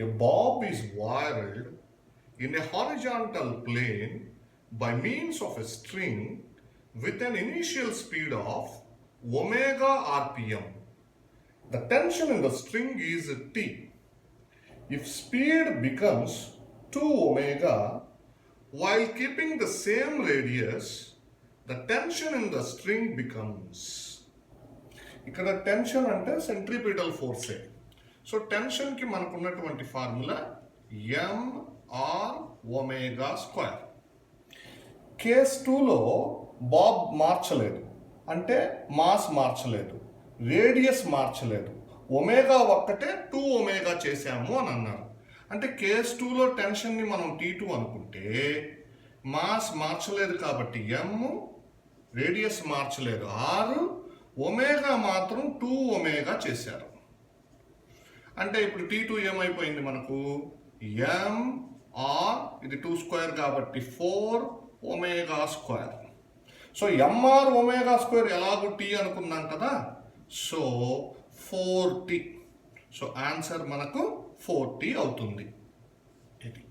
A bob is whirled in a horizontal plane by means of a string with an initial speed of omega rpm. The tension in the string is T. If speed becomes 2 omega while keeping the same radius, the tension in the string becomes. ఇక్కడ tension అంటే centripetal ఫోర్సే. So టెన్షన్కి మనకు ఉన్నటువంటి formula MR omega square. Case 2లో bob మార్చలేదు, అంటే mass మార్చలేదు, రేడియస్ మార్చలేదు, ఒమేగా ఒక్కటే 2 ఒమేగా చేసాము అని అన్నారు. అంటే కేస్ 2లో టెన్షన్ని మనం T2 అనుకుంటే మాస్ మార్చలేదు కాబట్టి ఎం, రేడియస్ మార్చలేదు ఆర్, ఒమేగా మాత్రం 2 ఒమేగా చేశారు. అంటే ఇప్పుడు T2 ఏమైపోయింది మనకు ఎంఆర్, ఇది 2 స్క్వేర్ కాబట్టి 4 omega square. So MR omega square ఎలాగో టీ అనుకున్నాం కదా, సో 4t. సో ఆన్సర్ మనకు 4t అవుతుంది. ఇది